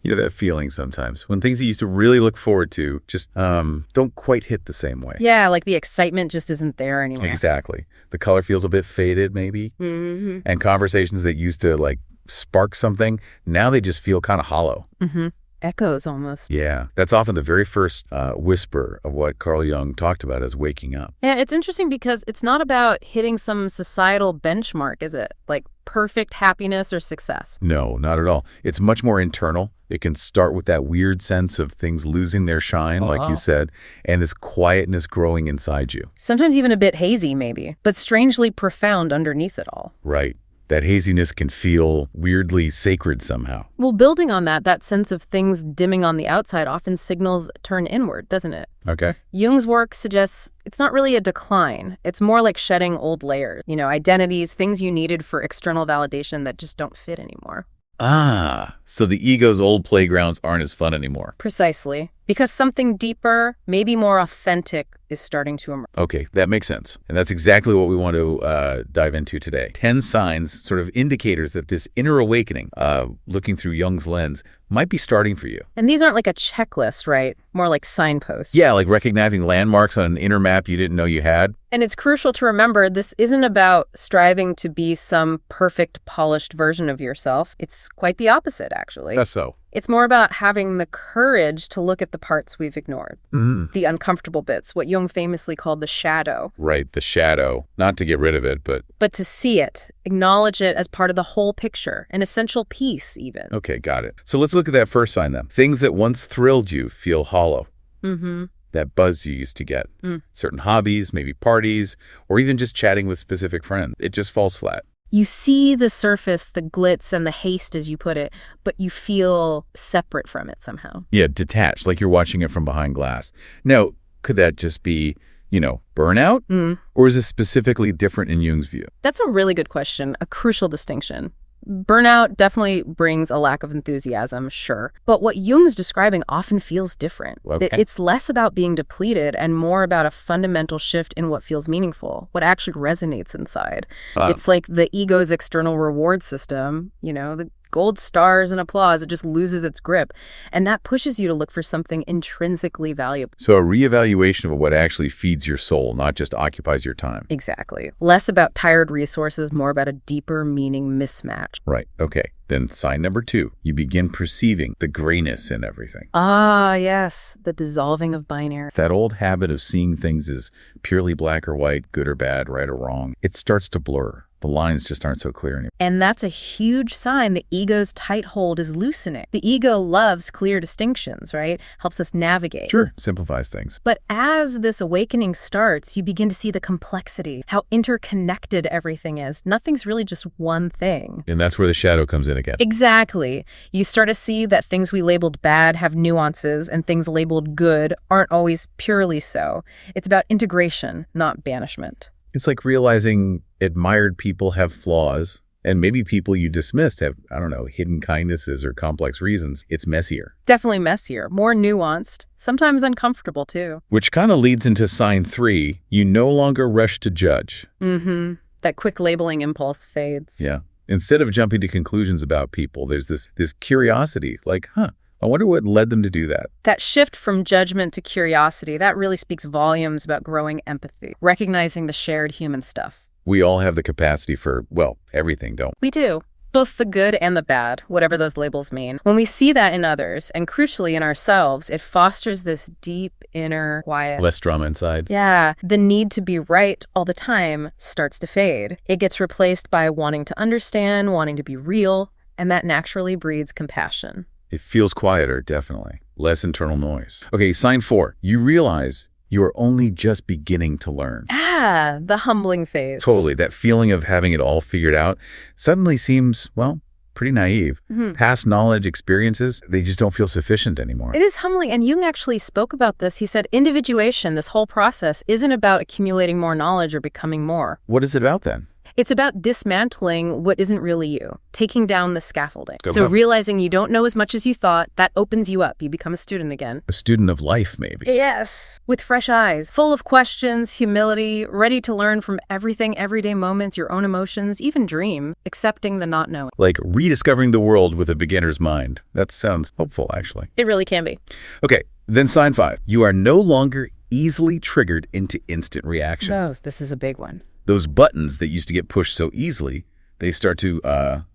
You know that feeling sometimes when things you used to really look forward to just don't quite hit the same way. Yeah, like the excitement just isn't there anymore. Exactly. The color feels a bit faded maybe. Mm-hmm. And conversations that used to like spark something, now they just feel kind of hollow. Mm-hmm. Echoes almost. Yeah, that's often the very first whisper of what Carl Jung talked about as waking up. Yeah, it's interesting because it's not about hitting some societal benchmark, is it? Like perfect happiness or success. No, not at all. It's much more internal. It can start with that weird sense of things losing their shine, like you said, and this quietness growing inside you. Sometimes even a bit hazy, maybe, but strangely profound underneath it all. Right. That haziness can feel weirdly sacred somehow. Well, building on that sense of things dimming on the outside often signals a turn inward, doesn't it? Okay. Jung's work suggests it's not really a decline. It's more like shedding old layers, identities, things you needed for external validation that just don't fit anymore. Ah, so the ego's old playgrounds aren't as fun anymore. Precisely. Because something deeper, maybe more authentic, is starting to emerge. Okay, that makes sense. And that's exactly what we want to dive into today. 10 signs, sort of indicators that this inner awakening, looking through Jung's lens, might be starting for you. And these aren't like a checklist, right? More like signposts. Yeah, like recognizing landmarks on an inner map you didn't know you had. And it's crucial to remember this isn't about striving to be some perfect, polished version of yourself. It's quite the opposite, actually. That's so. It's more about having the courage to look at the parts we've ignored, the uncomfortable bits, what Jung famously called the shadow. Right, the shadow. Not to get rid of it, but to see it, acknowledge it as part of the whole picture, an essential piece even. Okay, got it. So let's look at that first sign then. Things that once thrilled you feel hollow. Mm-hmm. That buzz you used to get. Certain hobbies, maybe parties, or even just chatting with specific friends. It just falls flat. You see the surface, the glitz and the haste, as you put it, but you feel separate from it somehow. Yeah, detached, like you're watching it from behind glass. Now, could that just be, burnout? Or is this specifically different in Jung's view? That's a really good question, a crucial distinction. Burnout definitely brings a lack of enthusiasm, sure. But what Jung's describing often feels different. Okay. It's less about being depleted and more about a fundamental shift in what feels meaningful, what actually resonates inside. It's like the ego's external reward system, the gold stars and applause, it just loses its grip. And that pushes you to look for something intrinsically valuable. So a reevaluation of what actually feeds your soul, not just occupies your time. Exactly. Less about tired resources, more about a deeper meaning mismatch. Right. Okay. Then sign number 2, you begin perceiving the grayness in everything. Ah, yes. The dissolving of binary. That old habit of seeing things as purely black or white, good or bad, right or wrong, it starts to blur. The lines just aren't so clear anymore. And that's a huge sign the ego's tight hold is loosening. The ego loves clear distinctions, right? Helps us navigate. Sure, simplifies things. But as this awakening starts, you begin to see the complexity, how interconnected everything is. Nothing's really just one thing. And that's where the shadow comes in again. Exactly. You start to see that things we labeled bad have nuances and things labeled good aren't always purely so. It's about integration, not banishment. It's like realizing admired people have flaws, and maybe people you dismissed have, hidden kindnesses or complex reasons. It's messier. Definitely messier, more nuanced, sometimes uncomfortable too. Which kind of leads into sign 3, you no longer rush to judge. That quick labeling impulse fades. Yeah. Instead of jumping to conclusions about people, there's this curiosity, like, I wonder what led them to do that. That shift from judgment to curiosity, that really speaks volumes about growing empathy, recognizing the shared human stuff. We all have the capacity for, everything, don't we? We do. Both the good and the bad, whatever those labels mean. When we see that in others, and crucially in ourselves, it fosters this deep inner quiet. Less drama inside. Yeah. The need to be right all the time starts to fade. It gets replaced by wanting to understand, wanting to be real, and that naturally breeds compassion. It feels quieter, definitely. Less internal noise. Okay, sign 4. You realize you are only just beginning to learn. Ah, the humbling phase. Totally. That feeling of having it all figured out suddenly seems, pretty naive. Past knowledge, experiences, they just don't feel sufficient anymore. It is humbling, and Jung actually spoke about this. He said individuation, this whole process, isn't about accumulating more knowledge or becoming more. What is it about then? It's about dismantling what isn't really you, taking down the scaffolding. Go So up. realizing you don't know as much as you thought, that opens you up. You become a student again. A student of life, maybe. Yes. With fresh eyes, full of questions, humility, ready to learn from everything, everyday moments, your own emotions, even dreams, accepting the not knowing. Like rediscovering the world with a beginner's mind. That sounds hopeful, actually. It really can be. Okay, then sign 5. You are no longer easily triggered into instant reaction. No, this is a big one. Those buttons that used to get pushed so easily, they start to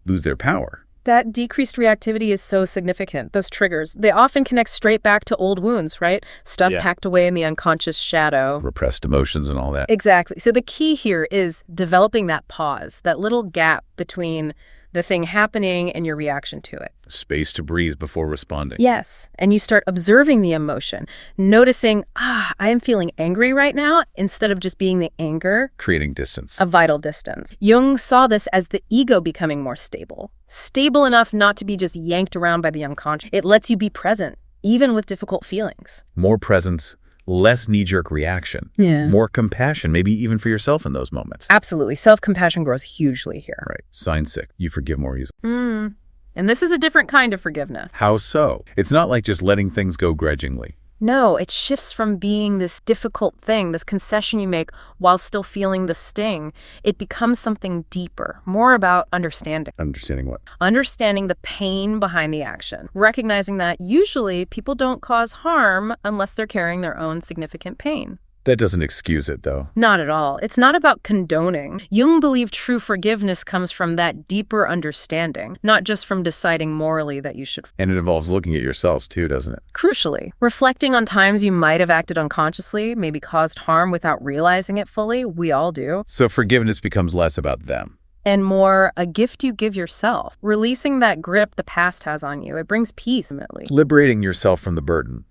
lose their power. That decreased reactivity is so significant. Those triggers, they often connect straight back to old wounds, right? Stuff packed away in the unconscious shadow. Repressed emotions and all that. Exactly. So the key here is developing that pause, that little gap between the thing happening and your reaction to it. Space to breathe before responding. Yes. And you start observing the emotion, noticing, I am feeling angry right now, instead of just being the anger. Creating distance. A vital distance. Jung saw this as the ego becoming more stable. Stable enough not to be just yanked around by the unconscious. It lets you be present, even with difficult feelings. More presence, less knee-jerk reaction. Yeah. More compassion, maybe even for yourself in those moments. Absolutely. Self-compassion grows hugely here. Right. Sign 6. You forgive more easily. And this is a different kind of forgiveness. How so? It's not like just letting things go grudgingly. No, it shifts from being this difficult thing, this concession you make while still feeling the sting. It becomes something deeper, more about understanding. Understanding what? Understanding the pain behind the action. Recognizing that usually people don't cause harm unless they're carrying their own significant pain. That doesn't excuse it, though. Not at all. It's not about condoning. Jung believed true forgiveness comes from that deeper understanding, not just from deciding morally that you should. And it involves looking at yourselves, too, doesn't it? Crucially, reflecting on times you might have acted unconsciously, maybe caused harm without realizing it fully. We all do. So forgiveness becomes less about them. And more a gift you give yourself. Releasing that grip the past has on you. It brings peace, ultimately. Liberating yourself from the burden.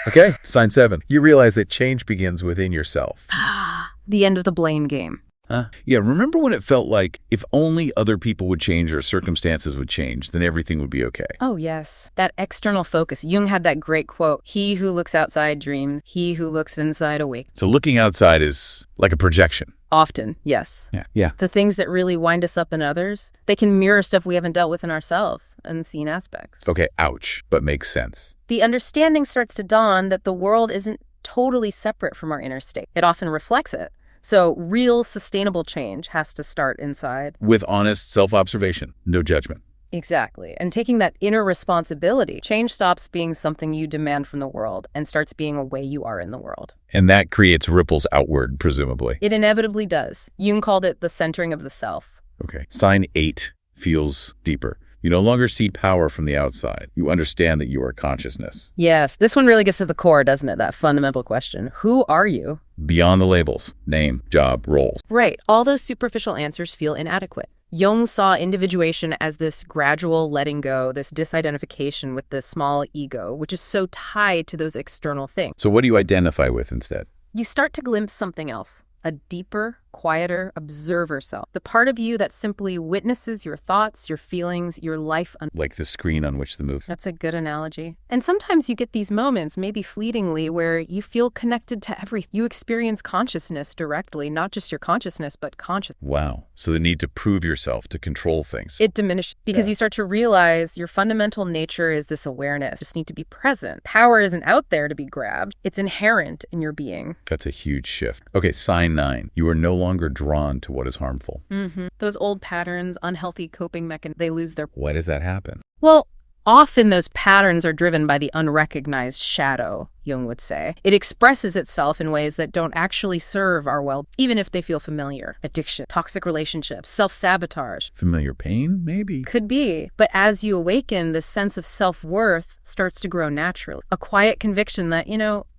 Okay, sign 7. You realize that change begins within yourself. The end of the blame game. Yeah, remember when it felt like if only other people would change or circumstances would change, then everything would be okay? Oh, yes. That external focus. Jung had that great quote, "He who looks outside dreams, he who looks inside awakes." So looking outside is like a projection. Often, yes. Yeah. The things that really wind us up in others, they can mirror stuff we haven't dealt with in ourselves, unseen aspects. Okay, ouch, but makes sense. The understanding starts to dawn that the world isn't totally separate from our inner state. It often reflects it. So real sustainable change has to start inside. With honest self-observation, no judgment. Exactly. And taking that inner responsibility, change stops being something you demand from the world and starts being a way you are in the world. And that creates ripples outward, presumably. It inevitably does. Jung called it the centering of the self. Okay. Sign 8 feels deeper. You no longer see power from the outside. You understand that you are consciousness. Yes, this one really gets to the core, doesn't it? That fundamental question. Who are you? Beyond the labels, name, job, roles. Right. All those superficial answers feel inadequate. Jung saw individuation as this gradual letting go, this disidentification with the small ego, which is so tied to those external things. So what do you identify with instead? You start to glimpse something else, a deeper, quieter observer self, the part of you that simply witnesses your thoughts, your feelings, your life. Like the screen on which the movie. That's a good analogy. And sometimes you get these moments, maybe fleetingly, where you feel connected to everything. You experience consciousness directly, not just your consciousness, but consciousness. Wow. So the need to prove yourself, to control things. It diminishes because you start to realize your fundamental nature is this awareness. You just need to be present. Power isn't out there to be grabbed. It's inherent in your being. That's a huge shift. Okay, sign 9. You are no longer drawn to what is harmful. Those old patterns, unhealthy coping mechanisms, they lose their... Why does that happen? Well, often those patterns are driven by the unrecognized shadow, Jung would say. It expresses itself in ways that don't actually serve our well, even if they feel familiar. Addiction, toxic relationships, self-sabotage. Familiar pain, maybe? Could be. But as you awaken, this sense of self-worth starts to grow naturally. A quiet conviction that,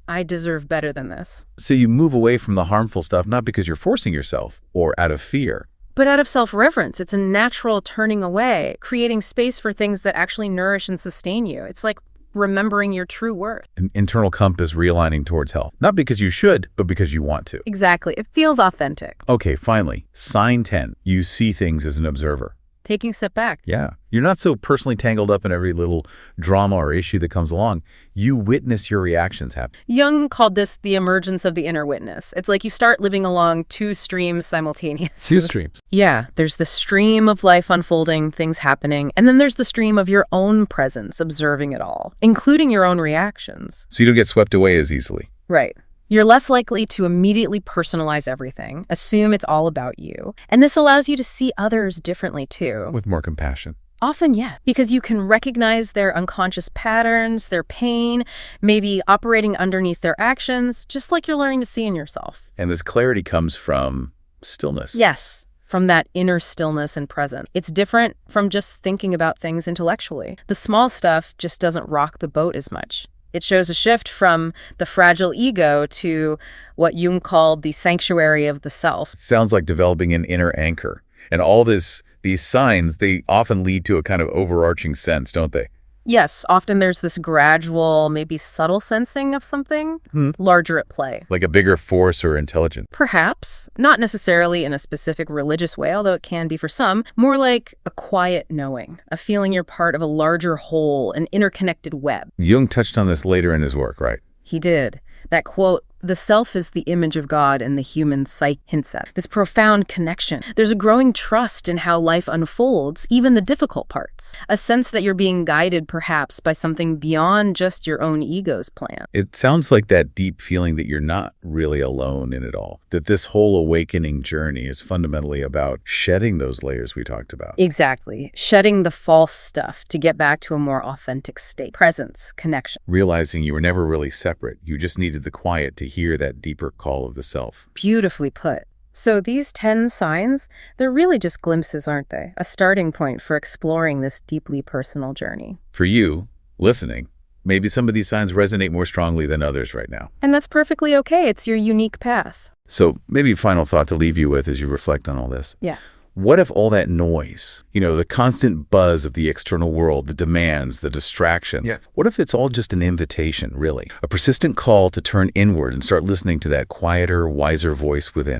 I deserve better than this. So you move away from the harmful stuff, not because you're forcing yourself or out of fear. But out of self-reverence, it's a natural turning away, creating space for things that actually nourish and sustain you. It's like remembering your true worth. An internal compass realigning towards health. Not because you should, but because you want to. Exactly. It feels authentic. Okay, finally, sign 10. You see things as an observer. taking a step back. Yeah. You're not so personally tangled up in every little drama or issue that comes along. You witness your reactions happen. Jung called this the emergence of the inner witness. It's like you start living along two streams simultaneously. Two streams. Yeah, there's the stream of life unfolding, things happening, and then there's the stream of your own presence, observing it all, including your own reactions. So you don't get swept away as easily. Right. You're less likely to immediately personalize everything, assume it's all about you, and this allows you to see others differently too. With more compassion. Often, yeah, because you can recognize their unconscious patterns, their pain, maybe operating underneath their actions, just like you're learning to see in yourself. And this clarity comes from stillness. Yes, from that inner stillness and presence. It's different from just thinking about things intellectually. The small stuff just doesn't rock the boat as much. It shows a shift from the fragile ego to what Jung called the sanctuary of the self. Sounds like developing an inner anchor. And all these signs, they often lead to a kind of overarching sense, don't they? Yes, often there's this gradual, maybe subtle sensing of something larger at play. Like a bigger force or intelligence. Perhaps, not necessarily in a specific religious way, although it can be for some, more like a quiet knowing, a feeling you're part of a larger whole, an interconnected web. Jung touched on this later in his work, right? He did. That quote, "The self is the image of God and the human psyche," hints at this profound connection. There's a growing trust in how life unfolds, even the difficult parts. A sense that you're being guided, perhaps, by something beyond just your own ego's plan. It sounds like that deep feeling that you're not really alone in it all. That this whole awakening journey is fundamentally about shedding those layers we talked about. Exactly. Shedding the false stuff to get back to a more authentic state. Presence, connection. Realizing you were never really separate. You just needed the quiet to hear that deeper call of the self. Beautifully put. So these 10 signs, they're really just glimpses, aren't they? A starting point for exploring this deeply personal journey. For you, listening, maybe some of these signs resonate more strongly than others right now. And that's perfectly okay. It's your unique path. So maybe a final thought to leave you with as you reflect on all this. Yeah. What if all that noise, the constant buzz of the external world, the demands, the distractions, what if it's all just an invitation, really? A persistent call to turn inward and start listening to that quieter, wiser voice within?